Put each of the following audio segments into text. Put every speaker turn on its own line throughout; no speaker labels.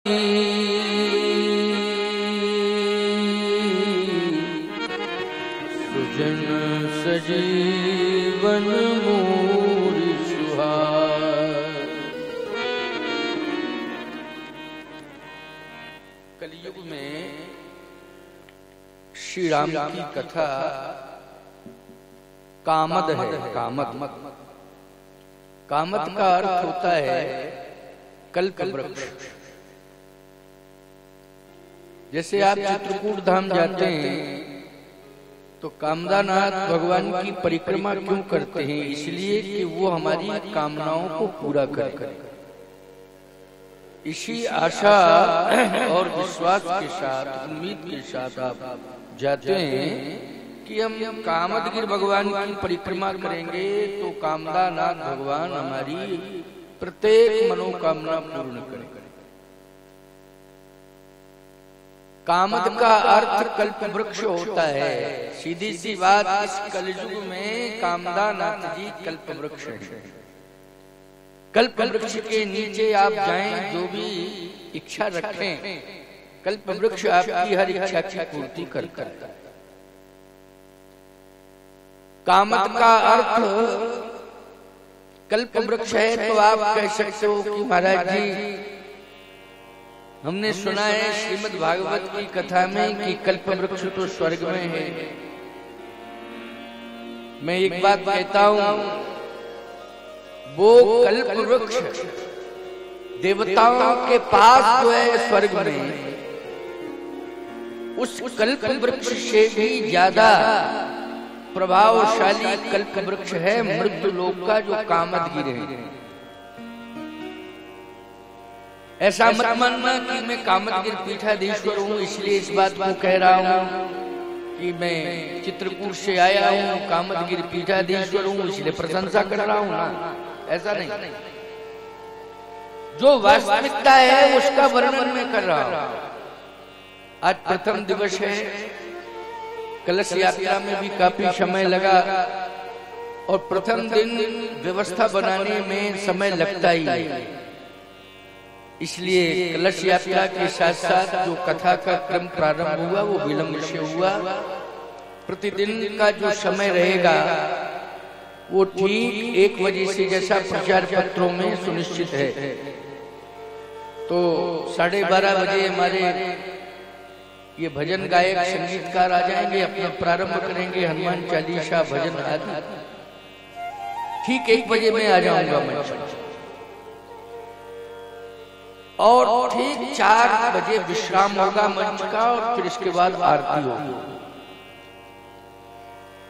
सुजन सजीवन मूरि सुहार। कलयुग में श्री राम की कथा कामद है। कामद का अर्थ होता है कल्प वृक्ष। जैसे आप चित्रकूट धाम जाते हैं तो कामदानाथ भगवान की परिक्रमा क्यों करते हैं? इसलिए कि वो हमारी कामनाओं को पूरा करे। इसी आशा और विश्वास के साथ, उम्मीद के साथ आप जाते हैं कि हम कामदगिरि भगवान की परिक्रमा करेंगे तो कामदानाथ भगवान हमारी प्रत्येक मनोकामना पूर्ण करेंगे। कामद का अर्थ कल्प वृक्ष होता है। सीधी सी बात, इस कलयुग में कामदानाथ जी कल्प वृक्ष हैं। कल्प वृक्ष के नीचे आप जाएं, जो भी इच्छा रखें, कल्प वृक्ष आपकी हर इच्छा की पूर्ति करता है। कामद का अर्थ कल्प वृक्ष है तो आप कह सकते हो कि महाराज जी, हमने सुना है श्रीमद् भागवत की कथा में कि कल्प वृक्ष तो स्वर्ग में है। मैं एक बात कहता हूं, वो कल्प वृक्ष देवताओं के पास जो है स्वर्ग में, उस कल्प वृक्ष से भी ज्यादा प्रभावशाली कल्प वृक्ष है मृत्यु लोक का, जो कामदगिरि है। ऐसा मत मानना कि मैं कामदगिरि पीठाधीश्वर हूँ इसलिए इस बात को कह रहा हूँ कि मैं चित्रकूट से आया हूँ, कामदगिरि पीठाधीश्वर हूँ इसलिए प्रशंसा कर रहा हूँ ना, ऐसा नहीं। जो वास्तविकता है उसका वर्णन मैं कर रहा हूँ। आज प्रथम दिवस है, कलश यात्रा में भी काफी समय लगा और प्रथम दिन व्यवस्था बनाने में समय लगता ही है। इसलिए कलश यात्रा के साथ साथ जो कथा का क्रम प्रारंभ हुआ वो विलंब से हुआ। प्रतिदिन का जो समय रहेगा वो ठीक 1 बजे से, जैसा प्रचार पत्रों में सुनिश्चित है, तो 12:30 बजे हमारे ये भजन गायक संगीतकार आ जाएंगे, अपना प्रारंभ करेंगे, हनुमान चालीसा भजन आदि। ठीक 1 बजे मैं आ जाऊंगा मंच और ठीक 4 बजे विश्राम होगा मंच का और फिर इसके बाद आरती होगी।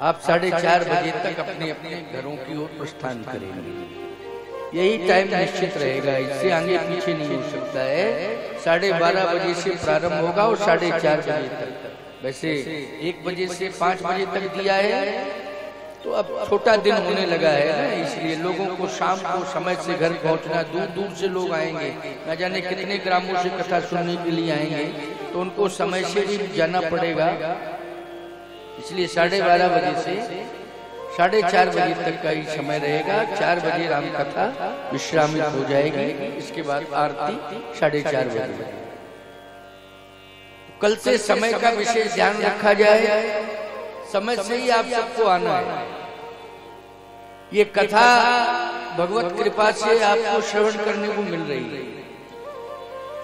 आप 4:30 बजे तक अपने अपने घरों की ओर प्रस्थान करेंगे। यही टाइम निश्चित रहेगा, इससे आगे पीछे नहीं हो सकता है। 12:30 बजे से प्रारंभ होगा और 4:30 बजे तक। वैसे 1 बजे से 5 बजे तक दिया है, तो अब छोटा दिन होने लगा है ना, इसलिए लोगों को शाम को समय से घर पहुंचना, दूर दूर से लोग आएंगे, न जाने कितने ग्रामों से कथा सुनने के लिए आएंगे, तो उनको समय से भी जाना पड़ेगा। इसलिए 12:30 बजे से 4:30 बजे तक का ही समय रहेगा। 4 बजे राम कथा विश्रामित हो जाएगी, इसके बाद आरती 4:30 बजे। कल से समय का विशेष ध्यान रखा जाए, समय से ही आप सबको आना है। ये कथा भगवत कृपा से आपको श्रवण करने को मिल रही है।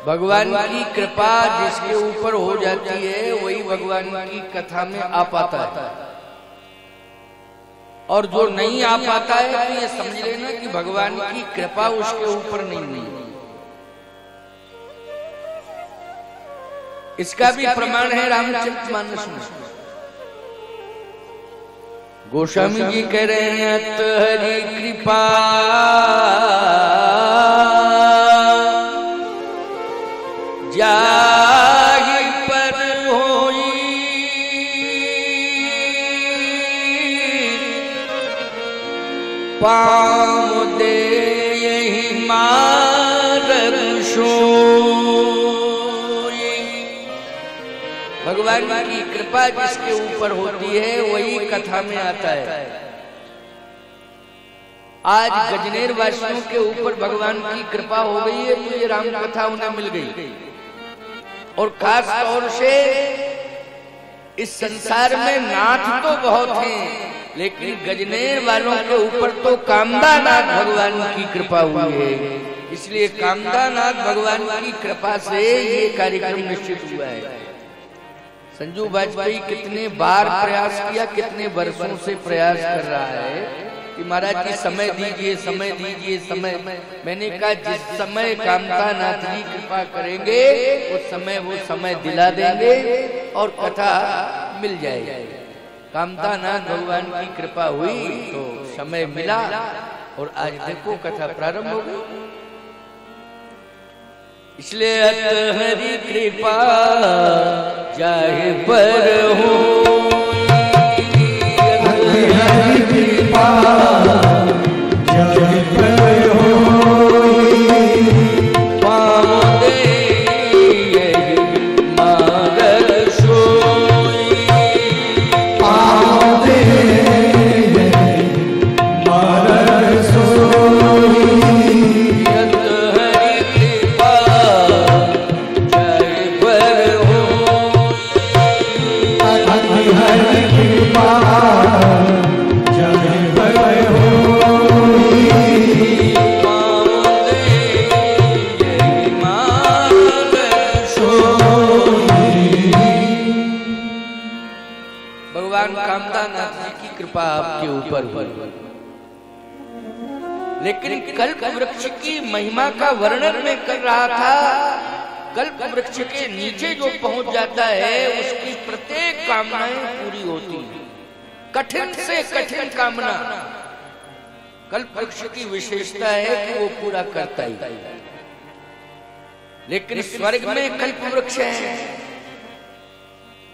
भगवान की कृपा जिसके ऊपर हो जाती है वही भगवान की कथा में आ पाता है, और जो नहीं आ पाता है तो ये समझ लेना कि भगवान की कृपा उसके ऊपर नहीं हुई। इसका भी प्रमाण है रामचरितमानस में। गोस्वामी जी कह रहे हैं, अत हरि कृपा जाहि पर होई, पाँव दे यही मार्ग सोई। भगवान की कृपा जिसके ऊपर होती है वही कथा में आता है। आज गजनेर वासियों के ऊपर भगवान की कृपा हो गई है, तो ये राम कथा उन्हें मिल गई। और खास तौर से इस संसार में नाथ तो बहुत हैं, लेकिन गजनेर वालों के ऊपर तो कामदानाथ भगवान की कृपा हुई है। इसलिए कामदानाथ भगवान की कृपा से ये कार्यक्रम निश्चित हुआ है। संजू वाजपेयी कितने बार प्रयास किया, कितने वर्षों से प्रयास कर रहा है कि महाराज जी समय दीजिए, समय दीजिए, समय। मैंने कहा जिस समय कामदानाथ जी कृपा करेंगे उस समय वो समय दिला देंगे और कथा मिल जाएगी। कामदानाथ भगवान की कृपा हुई तो समय मिला और आज देखो कथा प्रारंभ हो गई। इसलिए अत हरि कृपा जाहे पर हो, हरि कृपा जाहे पर हो, पाँव दे मारल सोई, पाँव दे मारल सोई। कामदानाथ जी की कृपा आपके ऊपर हुई। लेकिन कल्प वृक्ष की महिमा का वर्णन मैं कर रहा था। कल्प वृक्ष के नीचे जो पहुंच जाता है उसकी प्रत्येक कामनाएं पूरी होती हैं, कठिन से कठिन कामना। कल्प वृक्ष की विशेषता है कि वो पूरा करता ही। लेकिन स्वर्ग में कल्प वृक्ष है।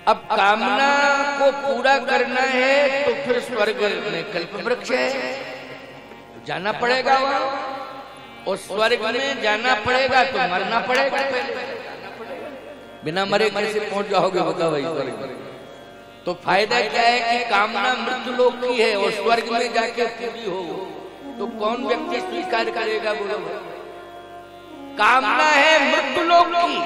अब कामना को पूरा करना है तो फिर स्वर्ग में कल्प वृक्ष है, जाना पड़ेगा वहां। और स्वर्ग में जाना पड़ेगा तो मरना पड़ेगा पहले। बिना मरे कैसे पहुंच जाओगे बताओ भाई स्वर्ग? तो फायदा क्या है कि कामना मृत्यु लोक की है और स्वर्ग में जाके पूरी हो तो कौन व्यक्ति स्वीकार करेगा? बोलो, कामना है मृत्यु लोक की,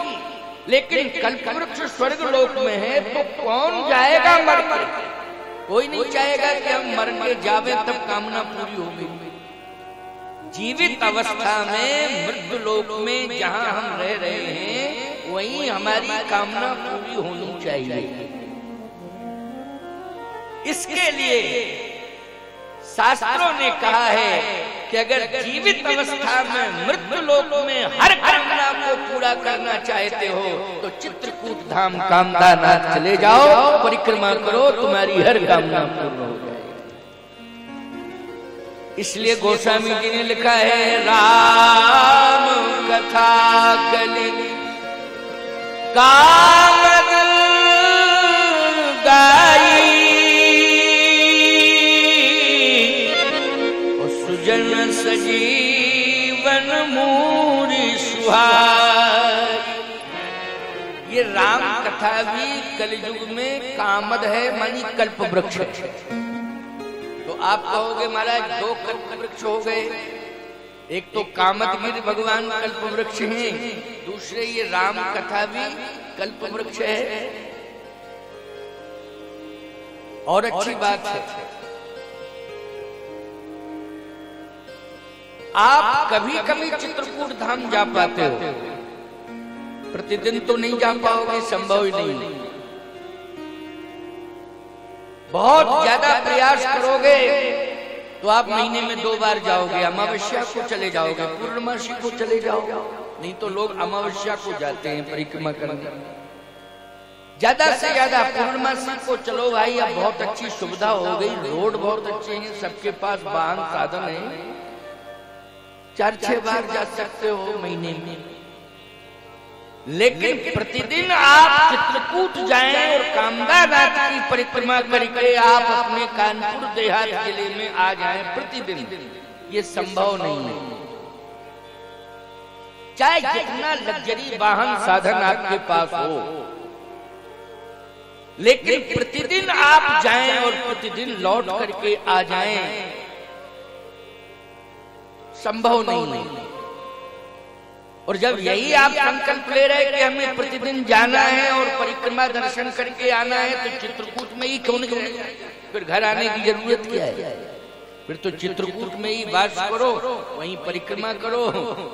लेकिन कल्प वृक्ष स्वर्ग लोक में है तो कौन जाएगा मर के? कोई नहीं चाहेगा कि हम मर के जावे तब कामना पूरी होगी। जीवित अवस्था में मृत्यु लोक में जहां हम रह रहे हैं वहीं हमारी कामना पूरी होनी चाहिए। इसके लिए शास्त्रों ने कहा है कि अगर जीवित अवस्था में मृत्यु लोक में हर कामना को पूरा करना चाहते हो तो चित्रकूट धाम कामदानाथ चले जाओ, परिक्रमा करो, तुम्हारी हर कामना पूर्ण हो जाए। इसलिए गोस्वामी जी ने लिखा है, राम कथा कली कामद गाई, सुजन सजीवन मूरी सुहाग। ये राम कथा भी कलयुग में कामद है, मानी कल्प वृक्ष। तो आप कहोगे महाराज दो कल्प वृक्ष हो गए, एक तो कामदगिरि भगवान कल्प वृक्ष हैं, दूसरे ये राम कथा भी कल्प वृक्ष है। और अच्छी बात है, आप कभी कभी चित्रकूट धाम जा पाते हो, प्रतिदिन तो नहीं जा पाओगे, संभव ही नहीं। बहुत ज्यादा प्रयास करोगे तो आप महीने में 2 बार जाओगे। अमावस्या को चले जाओगे, पूर्णमासी को चले जाओगे, नहीं तो लोग अमावस्या को जाते हैं परिक्रमा करने। ज्यादा से ज्यादा पूर्णमासी को चलो भाई। अब बहुत अच्छी सुविधा हो गई, रोड बहुत अच्छे हैं, सबके पास वाहन साधन है, 4-6 बार जा सकते हो महीने में। लेकिन प्रतिदिन आप चित्रकूट जाएं और कामदानाथ की परिक्रमा करके आप अपने कानपुर देहात जिले में आ जाएं प्रतिदिन, ये संभव नहीं है। चाहे जितना लग्जरी वाहन साधन आपके पास हो, लेकिन प्रतिदिन आप जाएं और प्रतिदिन लौट करके आ जाएं संभव नहीं है। और जब यही आप संकल्प ले रहे कि हमें प्रतिदिन जाना है और परिक्रमा दर्शन करके आना है, तो चित्रकूट में ही क्यों नहीं गए? फिर घर आने की जरूरत क्या है? फिर तो चित्रकूट में ही वास करो, वहीं परिक्रमा करो,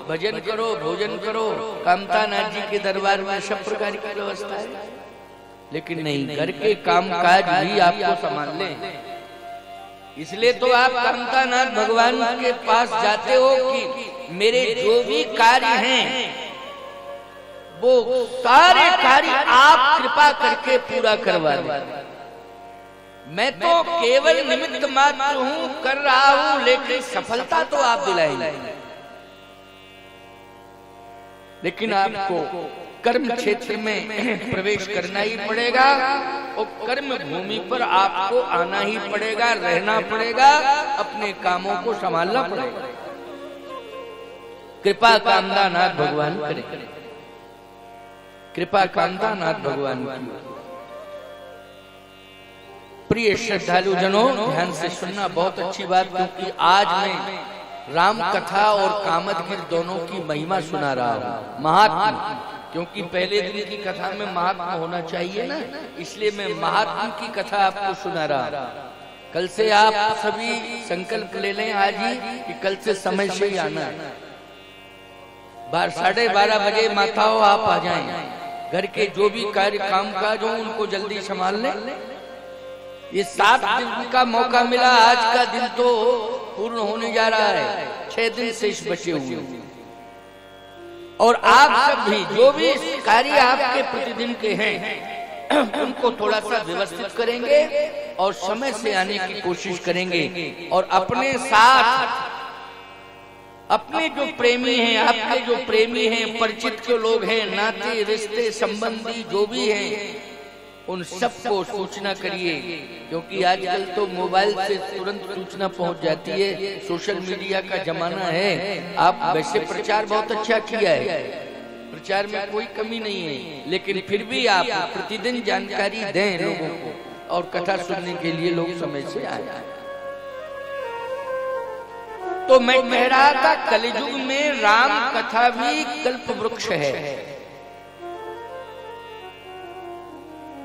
भजन करो, भोजन करो, कामता नाथ जी के दरबार में सब प्रकार की व्यवस्था है। लेकिन नहीं, घर के काम काज भी आपको संभाल लें। इसलिए तो आप कामता नाथ भगवान के पास जाते हो कि मेरे जो भी कार्य हैं वो सारे कार्य आप कृपा करके पूरा करवा दें। मैं तो केवल निमित्त मात्र हूं, कर रहा हूं, लेकिन सफलता तो आप दिलाएंगे। लेकिन आपको कर्म क्षेत्र में प्रवेश करना ही पड़ेगा और कर्म भूमि पर आपको आना ही पड़ेगा, रहना पड़ेगा, अपने कामों को संभालना पड़ेगा। कृपा कामदा नाथ भगवान करें, कृपा कामदा नाथ भगवान की। प्रिय श्रद्धालु जनों, ध्यान से सुनना, बहुत अच्छी बात, क्योंकि आज मैं राम कथा और कामदगिरि दोनों की महिमा सुना रहा हूं, महात्मा। क्योंकि पहले दिन की कथा में महात्मा होना चाहिए ना, इसलिए मैं महात्मा की कथा आपको सुना रहा। कल से आप सभी संकल्प ले लें आज ही कि कल से समय से ही आना है। 12:30 बजे माताओं आप आ जाएं। घर के जो भी कार्य काम काज हो उनको जल्दी संभाल लें। ये 7 दिन का मौका मिला, आज का दिन तो पूर्ण होने जा रहा है, 6 दिन शेष बचे हुए। और आप सब भी जो भी कार्य आपके प्रतिदिन के हैं उनको थोड़ा सा व्यवस्थित करेंगे और समय से आने की कोशिश करेंगे। और अपने साथ अपने जो प्रेमी हैं, आपके जो प्रेमी हैं, परिचित के लोग हैं, नाते रिश्ते संबंधी जो भी हैं, उन सबको सूचना करिए। क्योंकि आजकल तो मोबाइल से तुरंत सूचना पहुंच जाती है, सोशल मीडिया का जमाना है। आप वैसे प्रचार बहुत अच्छा किया है, प्रचार में कोई कमी नहीं है, लेकिन फिर भी आप प्रतिदिन जानकारी दें लोगों को, और कथा सुनने के लिए लोग समय से आए। तो मैं कह रहा था, कलियुग में राम कथा भी कल्प वृक्ष है।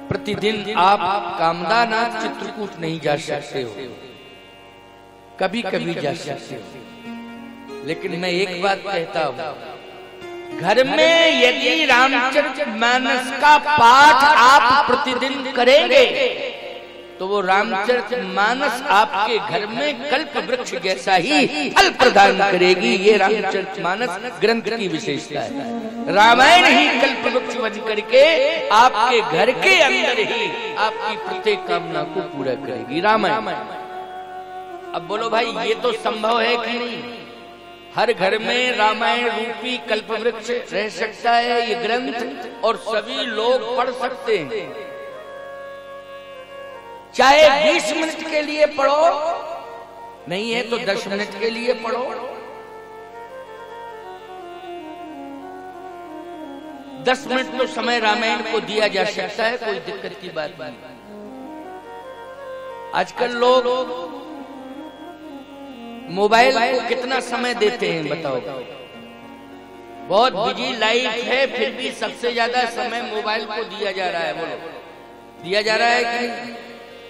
प्रतिदिन आप कामदा नाथ चित्रकूट नहीं जा सकते हो, कभी कभी जा सकते हो। लेकिन मैं एक बात कहता हूं, घर में यदि रामचरितमानस का पाठ आप प्रतिदिन करेंगे तो वो रामचरितमानस आपके घर में कल्प वृक्ष जैसा ही फल प्रदान करेगी। ये रामचरितमानस ग्रंथ की विशेषता है। रामायण ही कल्प वृक्ष बन करके आपके घर के अंदर ही आपकी प्रत्येक कामना को पूरा करेगी, रामायण। अब बोलो भाई, ये तो संभव है कि नहीं? हर घर में रामायण रूपी कल्प वृक्ष रह सकता है ये ग्रंथ, और सभी लोग पढ़ सकते हैं। चाहे 20 मिनट के लिए पढ़ो, नहीं है तो 10 मिनट के लिए पढ़ो। 10 मिनट तो समय रामायण को दिया जा सकता है, कोई दिक्कत की बात नहीं। आजकल लोग मोबाइल को कितना समय देते हैं बताओ? बहुत बिजी लाइफ है, फिर भी सबसे ज्यादा समय मोबाइल को दिया जा रहा है। बोलो, दिया जा रहा है कि नहीं?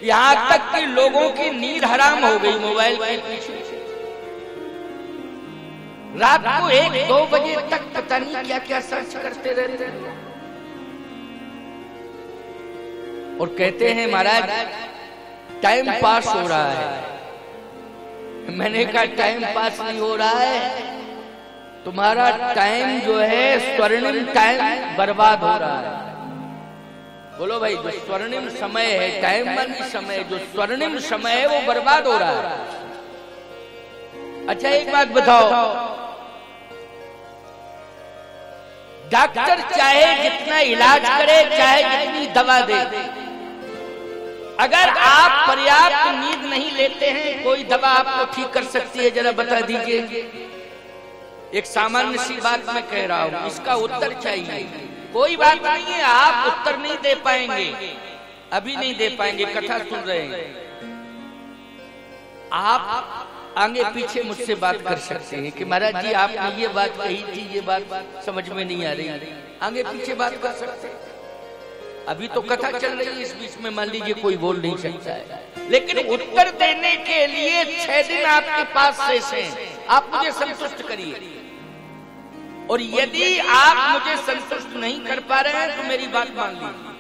यहाँ तक कि लोगों की नींद हराम हो गई मोबाइल के पीछे। रात को 1-2 बजे तक पता नहीं क्या क्या सर्च करते रहते हैं और कहते हैं महाराज टाइम पास हो रहा है। मैंने कहा टाइम पास नहीं हो रहा है, तुम्हारा टाइम जो है स्वर्णिम टाइम बर्बाद हो रहा है। बोलो भाई, जो स्वर्णिम समय है, टाइम मानी समय, जो स्वर्णिम समय है वो बर्बाद हो रहा है। अच्छा एक बात बताओ, डॉक्टर चाहे जितना इलाज करे, चाहे जितनी दवा दे, अगर आप पर्याप्त नींद नहीं लेते हैं, कोई दवा आपको ठीक कर सकती है? जरा बता दीजिए। एक सामान्य सी बात मैं कह रहा हूं, इसका उत्तर चाहिए। कोई बात नहीं है, आप उत्तर नहीं दे पाएंगे, अभी नहीं दे पाएंगे, कथा सुन रहे हैं आप। आगे पीछे मुझसे बात कर सकते हैं कि महाराज जी आपने ये बात कही थी, ये बात समझ में नहीं आ रही, आगे पीछे बात कर सकते हैं। अभी तो कथा चल रही है, इस बीच में मान लीजिए कोई बोल नहीं सकता है, लेकिन उत्तर देने के लिए 6 दिन आपके पास शेष हैं। आप मुझे संतुष्ट करिए, और यदि आप मुझे संतुष्ट नहीं कर पा रहे हैं तो मेरी बात मान लीजिए।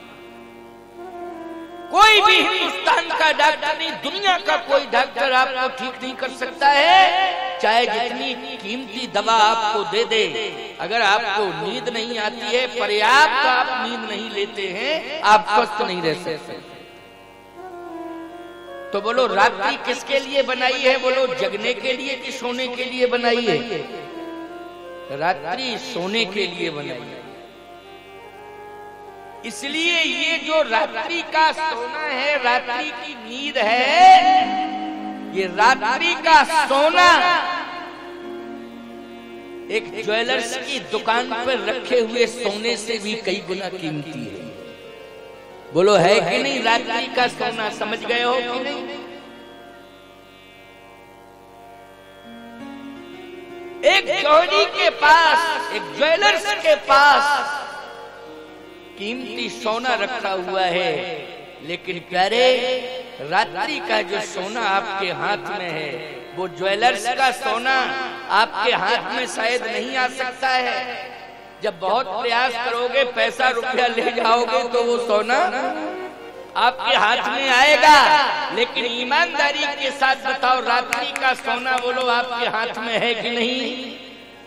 कोई भी हिंदुस्तान का डॉक्टर नहीं, दुनिया का कोई डॉक्टर आपको ठीक नहीं कर सकता है, चाहे जितनी कीमती दवा आपको दे दे। अगर आपको नींद नहीं आती है, पर्याप्त आप नींद नहीं लेते हैं, आप स्वस्थ नहीं रह सकते। तो बोलो रात्रि किसके लिए बनाई है? बोलो जगने के लिए कि सोने के लिए बनाई है? रात्रि सोने के लिए बनाई है। इसलिए ये जो रात्रि का सोना है, रात्रि की नींद है, ये रात्रि का सोना एक ज्वेलर्स की दुकान पर रखे हुए सोने से भी कई गुना कीमती है। बोलो है कि नहीं? रात्रि का सोना समझ गए हो कि नहीं? एक जौहरी के पास, एक ज्वेलर्स के पास कीमती सोना रखा हुआ है, लेकिन प्यारे रात्रि का जो सोना आपके हाथ में है, वो ज्वेलर्स का सोना आपके हाथ में शायद नहीं आ सकता है। जब बहुत प्रयास करोगे, पैसा रुपया ले जाओगे, तो वो सोना आपके हाथ में आएगा। लेकिन ईमानदारी के साथ बताओ, रात्रि का सोना बोलो आपके हाथ में है कि नहीं?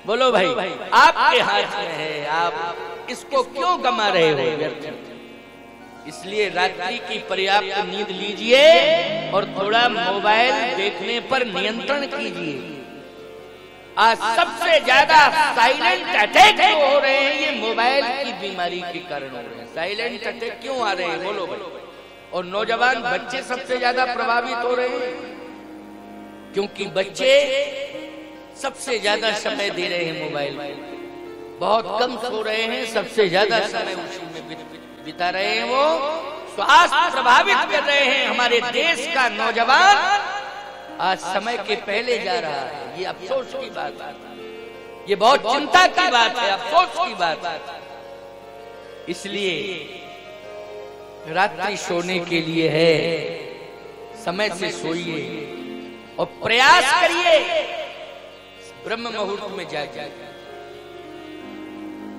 बोलो भाई, आपके हाथ में है। आप इसको क्यों गमा रहे हो? इसलिए रात्रि की पर्याप्त नींद लीजिए और थोड़ा मोबाइल देखने पर नियंत्रण कीजिए। आज सबसे ज्यादा साइलेंट अटैक जो हो रहे हैं, ये मोबाइल की बीमारी के कारण हो रहे हैं। साइलेंट अटैक क्यों आ रहे हैं? बोलो भाई। और नौजवान बच्चे सबसे ज्यादा प्रभावित हो रहे हैं, क्योंकि बच्चे सबसे ज्यादा समय दे रहे हैं मोबाइल में, बहुत कम सो रहे हैं, सबसे ज्यादा समय उसी में बिता रहे हैं। वो स्वास्थ्य प्रभावित कर रहे हैं। हमारे देश का नौजवान आज समय के पहले जा रहा है। ये अफसोस की बात है, ये बहुत चिंता की बात है, अफसोस की बात है। इसलिए रात्रि सोने के लिए है, समय से सोइए और प्रयास करिए ब्रह्म मुहूर्त में जागिए,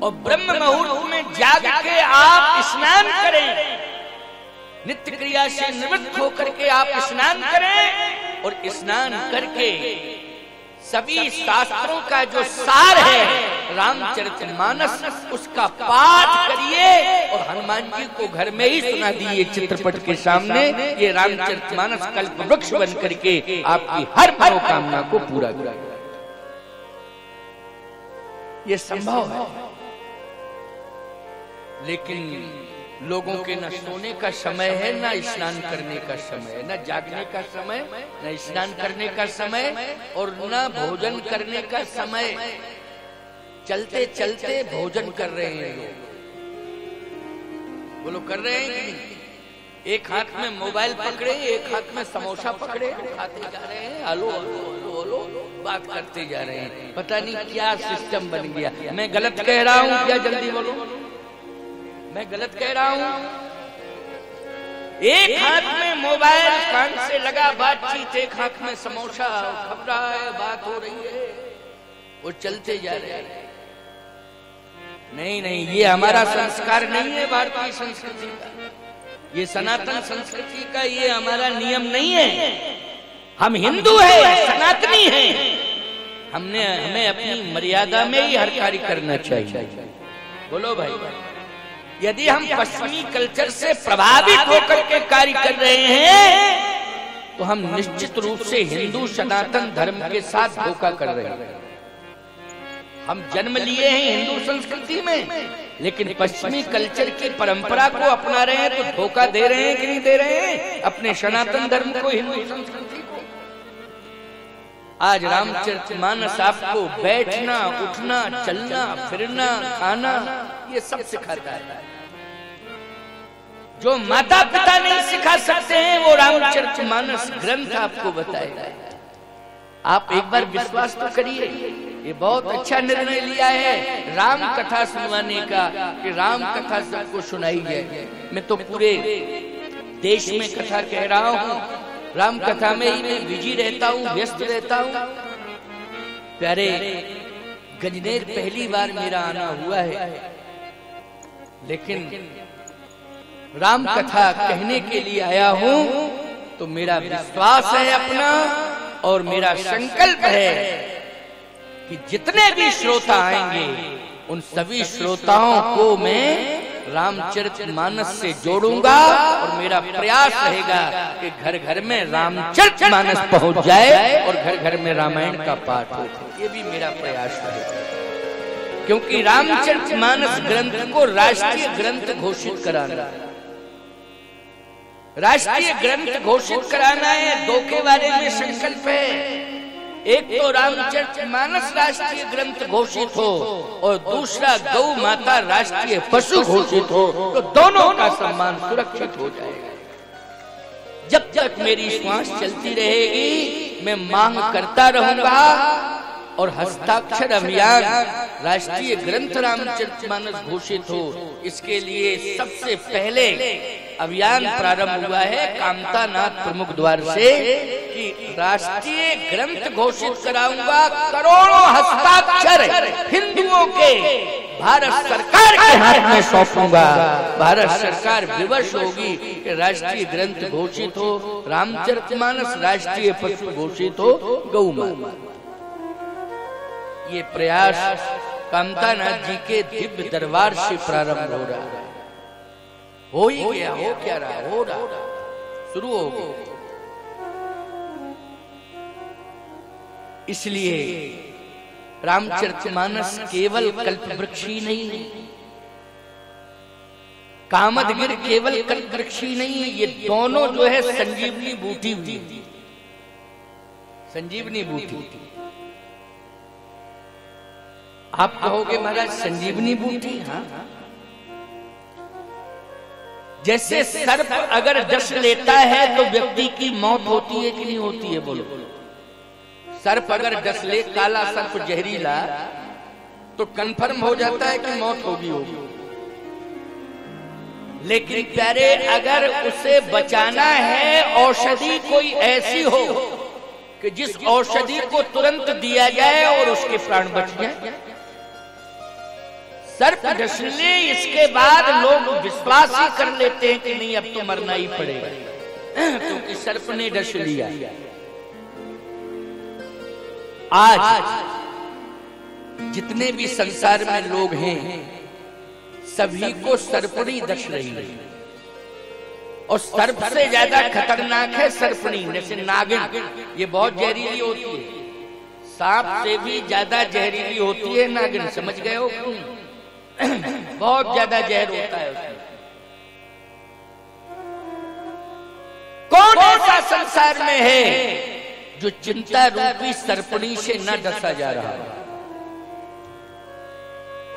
और ब्रह्म मुहूर्त में जाग के आप स्नान करें। नित्य क्रिया से निवृत्त होकर के आप स्नान करें, और स्नान करके सभी शास्त्रों का जो सार है रामचरितमानस, उसका पाठ करिए और हनुमान जी को घर में ही सुना दिए चित्रपट के सामने। ये रामचरितमानस कल्प वृक्ष बन करके आपकी हर मनोकामना को पूरा करेगा। ये संभव है, लेकिन लोगों के न सोने का समय है, न स्नान करने का समय है, न जागने का समय, न स्नान करने का समय, और न भोजन करने का समय। चलते चलते भोजन कर रहे हैं लोग। बोलो कर रहे हैं कि नहीं? एक हाथ में मोबाइल पकड़े, एक हाथ में समोसा पकड़े, खाते जा रहे हैं, हलो हलो हलो हलो बात करते जा रहे हैं। पता नहीं क्या सिस्टम बन गया। मैं गलत कह रहा हूँ क्या? जल्दी बोलो, मैं गलत कह रहा हूं? एक हाथ में मोबाइल कान से लगा बातचीत, एक हाथ में समोसा खप रहा है, बात हो रही है, वो चलते जा रहे हैं। नहीं नहीं, ये हमारा संस्कार नहीं है, भारतीय संस्कृति का, ये सनातन संस्कृति का ये हमारा नियम नहीं है। हम हिंदू हैं, सनातनी हैं, हमें अपनी मर्यादा में ही हर कार्य करना चाहिए। बोलो भाई, यदि हम पश्चिमी कल्चर से प्रभावित होकर के कार्य कर रहे हैं, तो हम निश्चित रूप से हिंदू सनातन धर्म के साथ धोखा कर रहे हैं। हम जन्म लिए हैं हिंदू संस्कृति में, लेकिन पश्चिमी कल्चर की परंपरा को अपना रहे हैं, तो धोखा दे रहे हैं कि नहीं दे रहे हैं अपने सनातन धर्म को, हिंदू संस्कृति को। आज रामचरितमानस आपको बैठना, उठना, चलना, फिरना, खाना, ये सब सिखाता है। जो माता पिता नहीं सिखा सकते हैं, वो रामचरितमानस ग्रंथ आपको बताएगा। आप एक बार विश्वास तो करिए, ये बहुत अच्छा निर्णय लिया है राम कथा सुनवाने का, कि राम कथा सबको सुनाई जाए। मैं तो पूरे देश में कथा कह रहा हूँ, राम कथा में ही मैं बिजी रहता हूँ, व्यस्त रहता हूँ। प्यारे गजनेर पहली बार मेरा आना हुआ है, लेकिन राम कथा कहने के लिए आया हूँ तो मेरा विश्वास है अपना, और मेरा संकल्प है कि जितने भी श्रोता आएंगे उन सभी श्रोताओं को मैं रामचरितमानस से जोड़ूंगा, और मेरा प्रयास रहेगा कि घर घर में रामचरितमानस पहुंच जाए और घर घर में रामायण का पाठ हो। ये भी मेरा प्रयास रहेगा, क्योंकि रामचरितमानस ग्रंथ को राष्ट्रीय ग्रंथ घोषित कराना, राष्ट्रीय ग्रंथ घोषित कराना है। दो के बारे में संकल्प है, एक तो रामचरितमानस राष्ट्रीय ग्रंथ घोषित हो और दूसरा गौ माता राष्ट्रीय पशु घोषित हो, तो दोनों का सम्मान सुरक्षित हो जाएगा। जब तक मेरी श्वास चलती रहेगी मैं मांग करता रहूंगा, और हस्ताक्षर अभियान राष्ट्रीय ग्रंथ रामचरितमानस घोषित हो, इसके लिए सबसे पहले अभियान प्रारंभ हुआ है कामतानाथ प्रमुख द्वार से, कि राष्ट्रीय ग्रंथ घोषित कराऊंगा। करोड़ों हस्ताक्षर हिंदुओं के भारत सरकार के हाथ में सौंपूंगा। भारत सरकार विवश होगी कि राष्ट्रीय ग्रंथ घोषित हो रामचरितमानस, राष्ट्रीय पशु घोषित हो गौ माता। ये प्रयास कामतानाथ जी के दिव्य दरबार से प्रारंभ हो रहा है। हो ही गया, हो क्या रहा, हो रहा, शुरू हो गया। इसलिए रामचरितमानस केवल कल्पवृक्ष ही नहीं है, कामदगिरि केवल कल्पवृक्ष ही नहीं है, ये दोनों जो है संजीवनी बूटी हुई, संजीवनी बूटी। आप कहोगे महाराज संजीवनी बूटी? हाँ, जैसे सर्प अगर डस लेता है तो व्यक्ति की मौत होती है कि नहीं होती है? बोलो। सर्प अगर डस ले, काला सर्प जहरीला, तो कंफर्म हो जाता है कि मौत होगी। लेकिन प्यारे अगर उसे बचाना है, औषधि कोई ऐसी हो कि जिस औषधि को तुरंत दिया जाए और उसके प्राण बच जाए। सर्प डस ले, इसके बाद लोग विश्वास ही कर लेते हैं कि नहीं अब तो मरना ही पड़ेगा, क्योंकि सर्प ने डस लिया। आज जितने भी संसार में लोग हैं सभी को सर्पणी डस रही है, और सर्प से ज्यादा खतरनाक है सर्पणी, जैसे नागिन, ये बहुत जहरीली होती है। सांप से भी ज्यादा जहरीली होती है नागिन, समझ गए हो? बहुत ज्यादा जहर होता है उसमें। कौन ऐसा संसार में है जो चिंता रूपी सर्पणी से न डसा जा रहा है?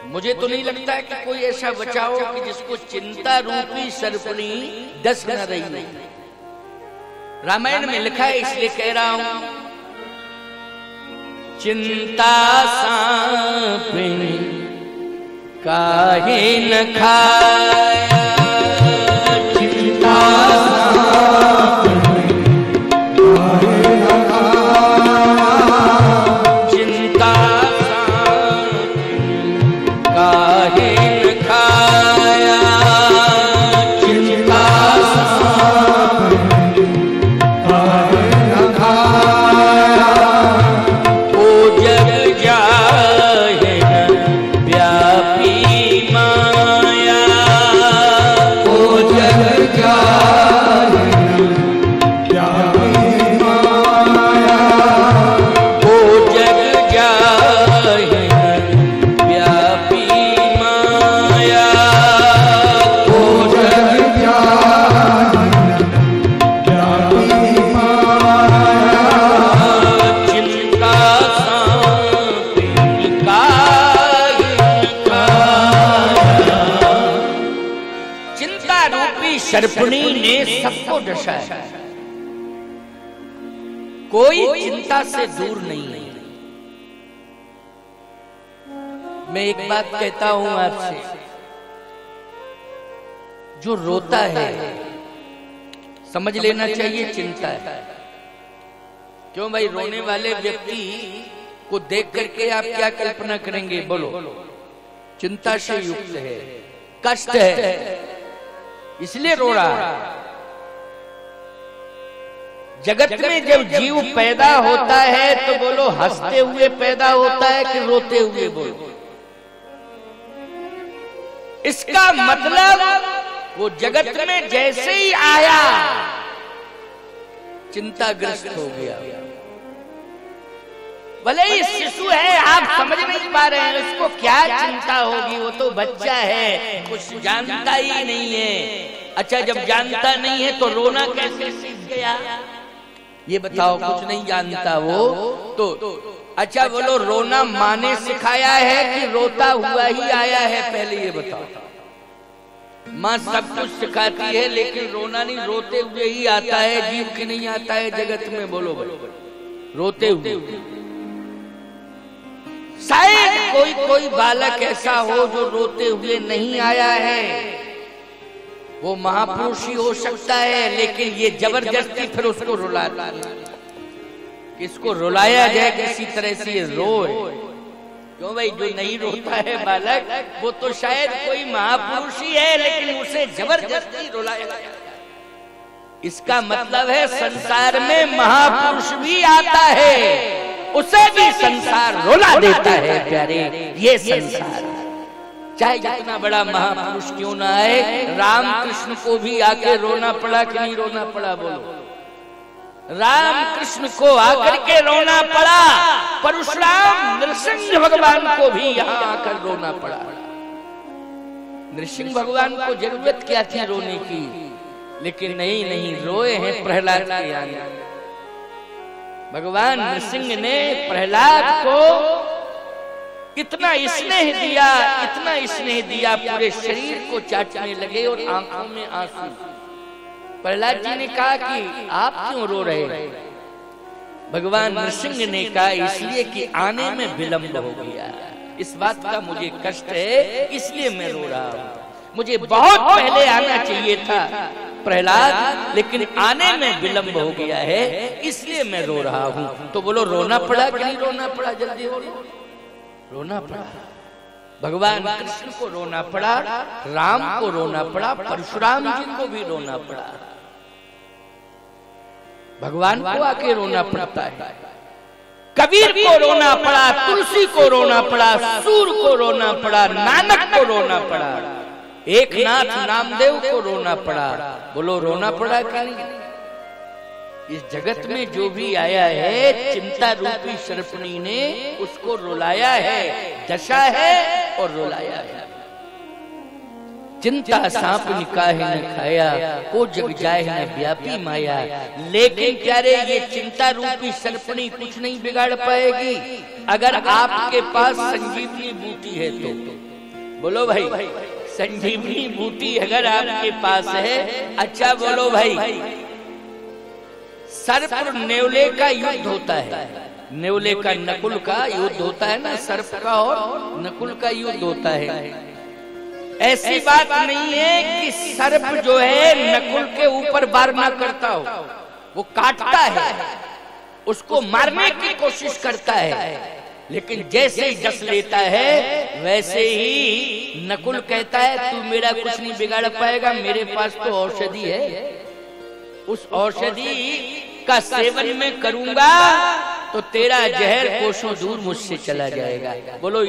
मुझे तो नहीं लगता है कि कोई ऐसा बचा हो कि जिसको चिंता रूपी सर्पणी डस न रही नहीं। रामायण में लिखा है, इसलिए कह रहा हूं, चिंता सांपिनी काहे न खाया, चिंता सर्पणी ने सबको डसाया। कोई चिंता से दूर नहीं है। मैं एक बात कहता हूं आपसे, जो रोता है समझ लेना चाहिए चिंता है। क्यों भाई? रोने वाले व्यक्ति को देख करके आप क्या कल्पना करेंगे? बोलो। चिंता से युक्त है, कष्ट है, इसलिए रो रहा है। जगत में जब जीव पैदा होता है तो बोलो हंसते हुए पैदा होता है कि रोते हुए? बोलो। इसका मतलब वो जगत में जैसे ही आया चिंताग्रस्त हो गया। भले ही शिशु है, आप समझ नहीं पा रहे हैं उसको क्या चिंता होगी, वो तो बच्चा है, कुछ जानता ही नहीं है। अच्छा, जब जानता नहीं है तो रोना कैसे सीख गया? ये बताओ, कुछ नहीं जानता वो तो। अच्छा बोलो, रोना माँ ने सिखाया है कि रोता हुआ ही आया है? पहले ये बताओ। माँ सब कुछ सिखाती है लेकिन रोना नहीं, रोते हुए ही आता है। जीव की नहीं आता है जगत में? बोलो बोलो, रोते हुए। शायद कोई बालक ऐसा हो जो रोते हुए नहीं आया है, वो महापुरुष ही हो सकता है, लेकिन ये जबरदस्ती फिर उसको रुलाता है। किसको रुलाया जाए किसी तरह से रोए। क्यों भाई? जो नहीं रोता है बालक वो तो शायद कोई महापुरुष ही है, लेकिन उसे जबरदस्ती रुलाया जाए। इसका मतलब है संसार में महापुरुष भी आता है, उसे भी संसार रुला देता है। प्यारे, ये संसार चाहे जितना बड़ा महापुरुष क्यों ना आए, राम कृष्ण को भी आके रोना पड़ा कि नहीं रोना पड़ा? बोलो। राम कृष्ण को आकर के रोना पड़ा, परशुराम नृसिंह भगवान को भी यहाँ आकर रोना पड़ा। नृसिंह भगवान को जरूरत क्या थी रोने की, लेकिन नहीं रोए हैं प्रहलाद के आने। भगवान नृसिंह ने प्रहलाद को इतना स्नेह दिया, इतना स्नेह दिया, पूरे शरीर को चाटने लगे और आंखों में आंसू। प्रहलाद जी ने कहा कि आप क्यों रो रहे हैं? भगवान नृसिंह ने कहा इसलिए कि आने में विलंब हो गया, इस बात का मुझे कष्ट है, इसलिए मैं रो रहा हूँ। मुझे बहुत पहले आना चाहिए था प्रहलाद, लेकिन आने में विलंब हो गया है, इसलिए मैं रो रहा हूँ। तो बोलो, रोना पड़ा कि नहीं रोना पड़ा? जल्दी बोलो। रोना पड़ा। भगवान कृष्ण को रोना पड़ा, राम को रोना पड़ा, परशुराम जी को भी रोना पड़ा। भगवान को आके रोना पड़ता है। कबीर को रोना पड़ा, तुलसी को रोना पड़ा, सूर को रोना पड़ा, नानक को रोना पड़ा, एक नाथ नामदेव को रोना पड़ा। बोलो, रोना पड़ा क्या नहीं? इस जगत में जो भी आया है, चिंता रूपी सर्पणी ने उसको रुलाया है, दशा है और रुलाया है। चिंता सांप निकाहे न खाया, वो जग जाए न व्यापी माया। लेकिन प्यारे, ये चिंता रूपी सर्पणी कुछ नहीं बिगाड़ पाएगी अगर आपके पास संजीवनी बूटी है तो। बोलो भाई, संजीवनी बूटी अगर आपके पास है। अच्छा बोलो भाई, सर्प और नेवले का युद्ध होता है। नेवले का नकुल का युद्ध होता है ना, सर्प का और नकुल का युद्ध होता है। ऐसी बात नहीं है कि सर्प जो है नकुल के ऊपर वार ना करता हो, वो काटता है, उसको मारने की कोशिश करता है, लेकिन जैसे ही डस लेता है वैसे ही नकुल कहता है तू मेरा कुछ नहीं बिगाड़ पाएगा, मेरे पास तो औषधि है, उस औषधि का सेवन मैं करूंगा तो तेरा जहर कोसों दूर मुझसे चला जाएगा। बोलो,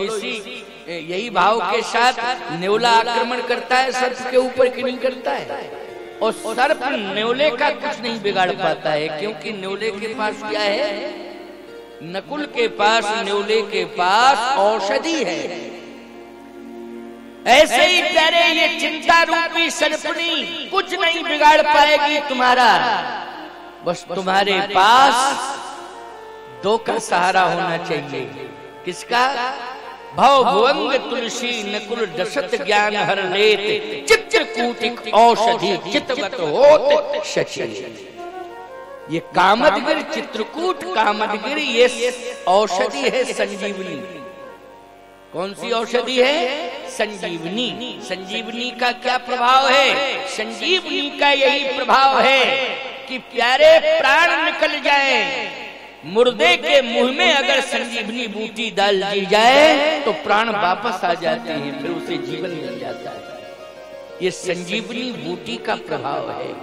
यही भाव के साथ नेवला आक्रमण करता है सर्प के ऊपर कि नहीं करता है? और सर्प नेवले का कुछ नहीं बिगाड़ पाता है, क्योंकि नेवले के पास क्या है? नकुल के पास, नेवले के पास औषधि है। ऐसे ही प्यारे, ये चिंता रूपी सर्पणी कुछ नहीं बिगाड़ पाएगी तुम्हारा। बस तुम्हारे पास दो का सहारा होना चाहिए। किसका? भव भुवंग तुलसी नकुल दशत ज्ञान हर लेत, चित्रकूटिक औषधि चितवत होत शचि। ये कामदगिर, चित्रकूट कामदगिर, ये औषधि है संजीवनी। कौन सी औषधि है? संजीवनी। संजीवनी का क्या प्रभाव है? संजीवनी का यही प्रभाव है कि प्यारे प्राण निकल जाए, मुर्दे के मुंह में अगर संजीवनी बूटी डाल दी जाए तो प्राण वापस आ जाते हैं, फिर उसे जीवन मिल जाता है। ये संजीवनी बूटी का प्रभाव है।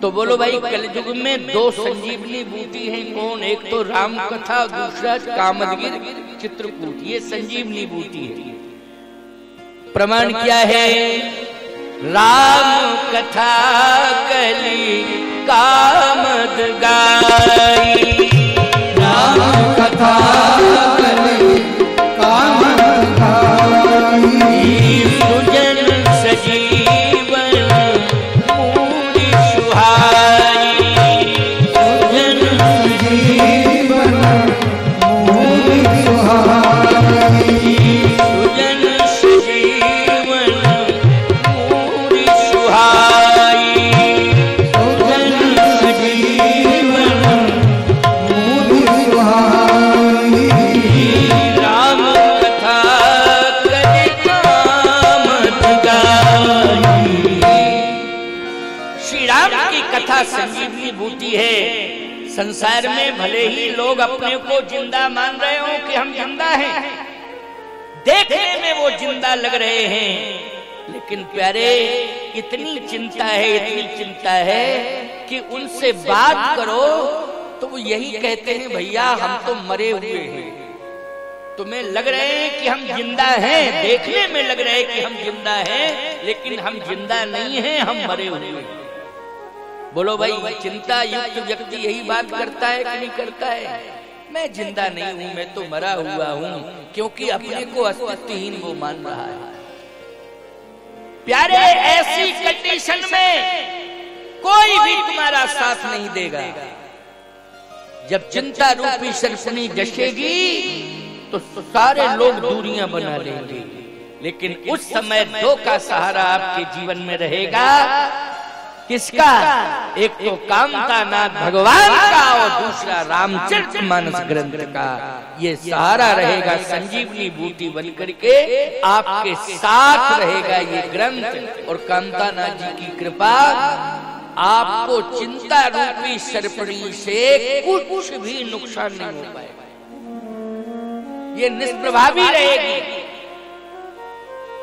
तो बोलो भाई, कलयुग में दो संजीवनी बूटी हैं, कौन? एक तो राम कथा, दूसरा कामदगिर चित्रकूट। ये संजीवनी बूटी है। प्रमाण क्या है? राम कथा कली कामद गाई,
राम कथा कली कामद गाई,
सुजन सजीवन मूरी सुहाई,
सुजन सजीवन मूरी सुहाई,
सुजन सजीवन मूरी सुहाई,
सुजन सजीवन मूरी सुहाई,
राम कथा कली कामद गाई। श्री राम की कथा संजीवनी बूटी है। संसार में भले ही लोग अपने को जिंदा मान रहे हो कि हम जिंदा हैं, देखने में वो जिंदा लग रहे हैं, लेकिन प्यारे इतनी चिंता है, इतनी चिंता है कि उनसे बात करो तो वो यही कहते हैं, भैया हम तो मरे हुए हैं, तुम्हें लग रहे हैं कि हम जिंदा हैं, देखने में लग रहे हैं कि हम जिंदा हैं, लेकिन हम जिंदा नहीं हैं, हम मरे हुए हैं। बोलो भाई, चिंता युक्त व्यक्ति यही बात करता है कि नहीं करता है? मैं जिंदा नहीं हूं, मैं तो मरा हुआ हूं, क्योंकि अपने को अस्तित्वहीन वो मान रहा है। प्यारे, ऐसी कंडीशन में कोई भी तुम्हारा साथ नहीं देगा। जब चिंता रूपी सरसनी डसेगी तो सारे लोग दूरियां बना लेंगे, लेकिन उस समय दो का सहारा आपके जीवन में रहेगा। किसका? एक तो कामतानाथ भगवान का और दूसरा रामचरितमानस ग्रंथ का। ये सहारा रहेगा, संजीवनी बूटी बन करके आपके साथ रहेगा ये ग्रंथ। और कामतानाथ जी की कृपा आपको चिंता रूपी सर्पणी से कुछ भी नुकसान नहीं हो पाएगा, ये निष्प्रभावी रहेगी।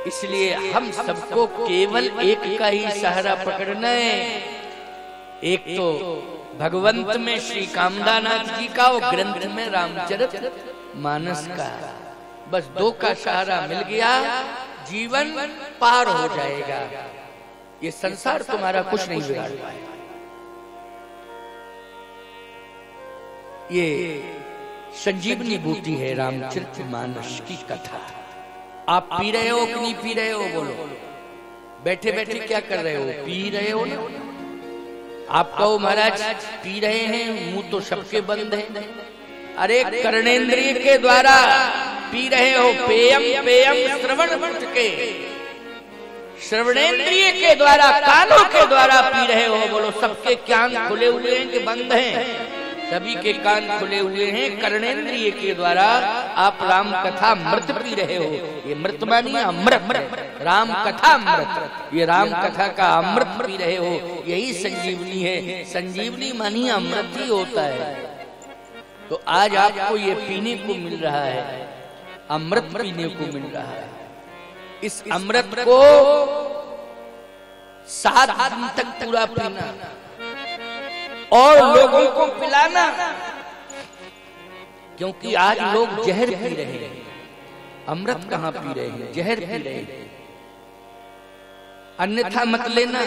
इसलिए हम सबको केवल एक का ही सहारा पकड़ना है। एक तो भगवंत में श्री कामदानाथ जी का और ग्रंथ में रामचरितमानस का। बस दो का सहारा मिल गया, जीवन पार हो जाएगा। ये संसार तुम्हारा कुछ नहीं बिगाड़ पाएगा। ये संजीवनी बूटी है रामचरितमानस की कथा। आप पी रहे हो कि नहीं पी रहे हो? बोलो, बैठे बैठे क्या कर रहे हो? पी रहे हो ना? आप कहो महाराज पी रहे हैं, मुंह तो सबके बंद है। अरे कर्णेंद्रिय के द्वारा पी रहे हो, पेयम पेयम श्रवण के, श्रवणेंद्रिय के द्वारा, कानों के द्वारा पी रहे हो। बोलो, सबके कान खुले हुए हैं कि बंद हैं? सभी के कान खुले हुए हैं। कर्णेंद्रिय के द्वारा आप राम कथा मृत पी रहे हो। ये मृत मानी अमृत, राम कथा अमृत, ये राम कथा का अमृत पी रहे हो। यही संजीवनी है। संजीवनी मानी अमृत ही होता है। तो आज आपको ये पीने को मिल रहा है, अमृत पीने को मिल रहा है। इस अमृत को 7 दिन तक पूरा पीना और लोगों को पिलाना, क्योंकि आज लोग जहर पी रहे हैं, अमृत कहां पी रहे हैं? जहर पी रहे हैं। अन्यथा मत लेना।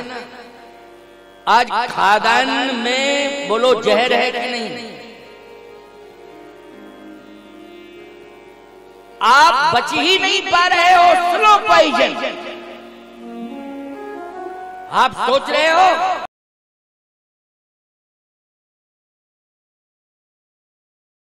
आज खादान में बोलो जहर है कि नहीं? आप बच ही नहीं पा रहे हो, स्लो पॉइजन। आप सोच रहे हो